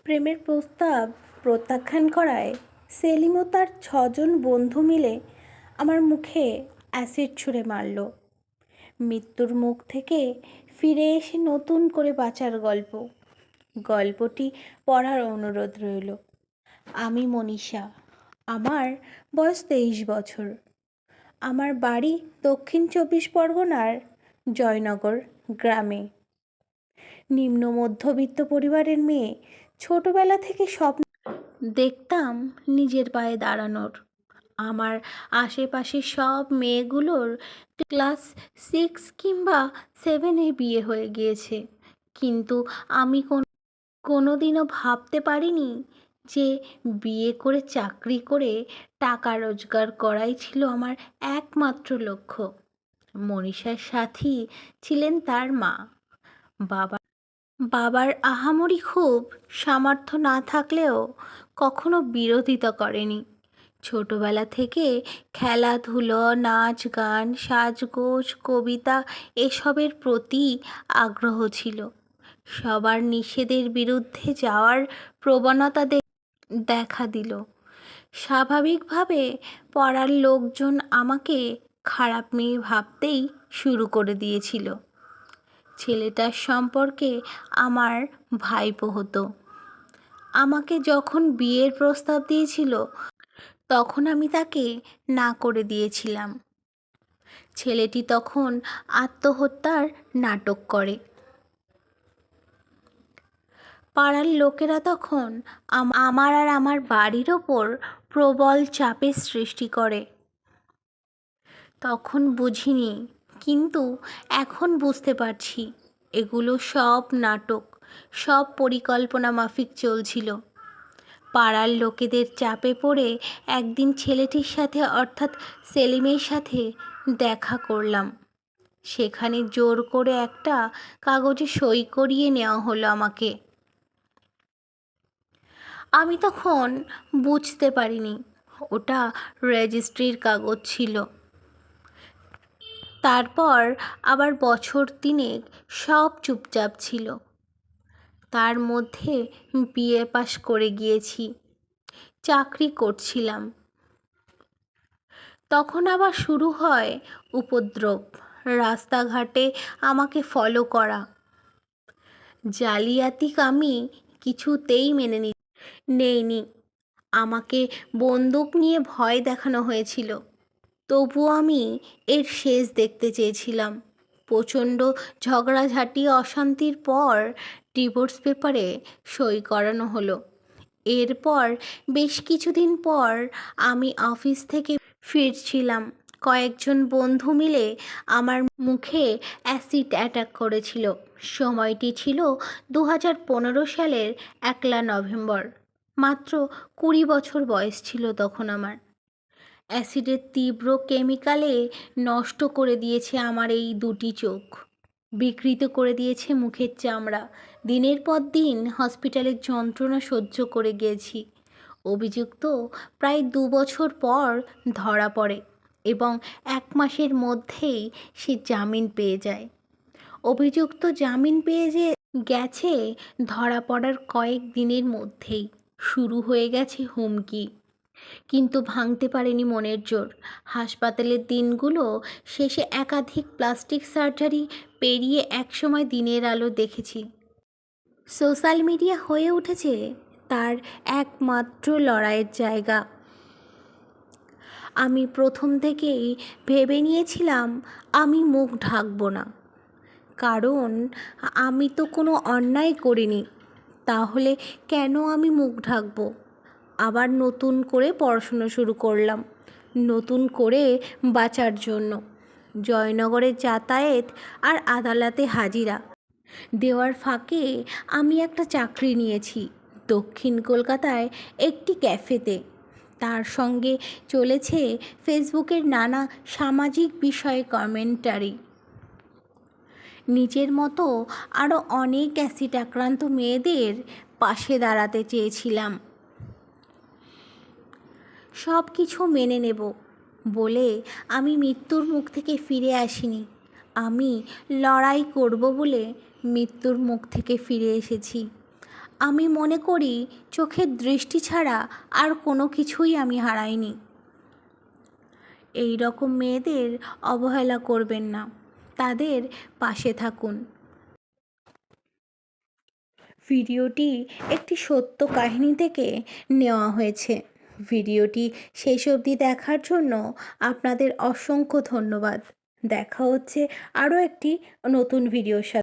প্রেমের প্রস্তাব প্রত্যাখ্যান করায় সেলিম ও তার 6জন বন্ধু মিলে আমার মুখে অ্যাসিড ছুঁড়ে মারল। মৃত্যুর মুখ থেকে ফিরে এসে নতুন করে বাঁচার গল্প। গল্পটি পড়ার অনুরোধ রইল। আমি মনীষা। আমার বয়স 23 বছর। আমার বাড়ি দক্ষিণ 24 পরগনার জয়নগর গ্রামে। নিম্ন মধ্যবিত্ত পরিবারের মেয়ে। ছোটবেলা থেকে স্বপ্ন দেখতাম নিজের পায়ে দাঁড়ানোর। আমার আশেপাশে সব মেয়েগুলোর ক্লাস 6 কিংবা 7-এ বিয়ে হয়ে গিয়েছে, কিন্তু আমি কোনোদিনও ভাবতে পারিনি যে বিয়ে করে চাকরি করে টাকা রোজগার করাই ছিল আমার একমাত্র লক্ষ্য। মনীষার সাথী ছিলেন তার মা। বাবার আহামরি খুব সামর্থ্য না থাকলেও কখনো বিরোধিতা করেনি। ছোটবেলা থেকে খেলাধুলো, নাচ গান, সাজগোজ, কবিতা এসবের প্রতি আগ্রহ ছিল। সবার নিষেধের বিরুদ্ধে যাওয়ার প্রবণতা দেখা দিল। স্বাভাবিকভাবে পাড়ার লোকজন আমাকে খারাপ মেয়ে ভাবতেই শুরু করে দিয়েছিল। ছেলেটার সম্পর্কে আমার ভাইপো হতো। আমাকে যখন বিয়ের প্রস্তাব দিয়েছিল তখন আমি তাকে না করে দিয়েছিলাম। ছেলেটি তখন আত্মহত্যার নাটক করে। পাড়ার লোকেরা তখন আমার আর আমার বাড়ির ওপর প্রবল চাপের সৃষ্টি করে। তখন বুঝিনি, কিন্তু এখন বুঝতে পারছি এগুলো সব নাটক, সব পরিকল্পনা মাফিক চলছিল। পাড়ার লোকেদের চাপে পড়ে একদিন ছেলেটির সাথে অর্থাৎ সেলিমের সাথে দেখা করলাম। সেখানে জোর করে একটা কাগজে সই করিয়ে নেওয়া হলো আমাকে। আমি তখন বুঝতে পারিনি ওটা রেজিস্ট্রির কাগজ ছিল। তারপর আবার বছর 3 সব চুপচাপ ছিল। তার মধ্যে বিএ পাশ করে গিয়েছি, চাকরি করছিলাম। তখন আবার শুরু হয় উপদ্রব। রাস্তাঘাটে আমাকে ফলো করা। জালিয়াতি আমি কিছুতেই মেনে নেইনি। আমাকে বন্দুক নিয়ে ভয় দেখানো হয়েছিল, তবুও আমি এর শেষ দেখতে চেয়েছিলাম। প্রচণ্ড ঝগড়াঝাঁটি অশান্তির পর ডিভোর্স পেপারে সই করানো হলো। এরপর বেশ কিছুদিন পর আমি অফিস থেকে ফিরছিলাম। কয়েকজন বন্ধু মিলে আমার মুখে অ্যাসিড অ্যাটাক করেছিল। সময়টি ছিল 2015 সালের 1 নভেম্বর। মাত্র 20 বছর বয়স ছিল তখন আমার। অ্যাসিডের তীব্র কেমিক্যালে নষ্ট করে দিয়েছে আমার এই দুটি চোখ, বিকৃত করে দিয়েছে মুখের চামড়া। দিনের পর দিন হসপিটালের যন্ত্রণা সহ্য করে গিয়েছি। অভিযুক্ত প্রায় 2 বছর পর ধরা পড়ে এবং 1 মাসের মধ্যেই সে জামিন পেয়ে যায়। অভিযুক্ত জামিন পেয়ে গেছে, ধরা পড়ার কয়েক দিনের মধ্যেই শুরু হয়ে গেছে হুমকি। কিন্তু ভাঙতে পারেনি মনের জোর। হাসপাতালের দিনগুলো শেষে একাধিক প্লাস্টিক সার্জারি পেরিয়ে একসময় দিনের আলো দেখেছি। সোশ্যাল মিডিয়া হয়ে উঠেছে তার একমাত্র লড়াইয়ের জায়গা। আমি প্রথম থেকেই ভেবে নিয়েছিলাম আমি মুখ ঢাকব না, কারণ আমি তো কোনো অন্যায় করিনি। তাহলে কেন আমি মুখ ঢাকব? আবার নতুন করে পড়াশুনো শুরু করলাম, নতুন করে বাঁচার জন্য। জয়নগরে যাতায়াত আর আদালতে হাজিরা দেওয়ার ফাঁকে আমি একটা চাকরি নিয়েছি দক্ষিণ কলকাতায় একটি ক্যাফেতে। তার সঙ্গে চলেছে ফেসবুকের নানা সামাজিক বিষয়ে কমেন্টারি। নিজের মতো আরও অনেক অ্যাসিড আক্রান্ত মেয়েদের পাশে দাঁড়াতে চেয়েছিলাম। সব কিছু মেনে নেব বলে আমি মৃত্যুর মুখ থেকে ফিরে আসিনি। আমি লড়াই করব বলে মৃত্যুর মুখ থেকে ফিরে এসেছি। আমি মনে করি চোখের দৃষ্টি ছাড়া আর কোনো কিছুই আমি হারাইনি। এই রকম মেয়েদের অবহেলা করবেন না, তাদের পাশে থাকুন। ভিডিওটি একটি সত্য কাহিনী থেকে নেওয়া হয়েছে। ভিডিওটি শেষ অবধি দেখার জন্য আপনাদের অসংখ্য ধন্যবাদ। দেখা হচ্ছে আরও একটি নতুন ভিডিওর সাথে।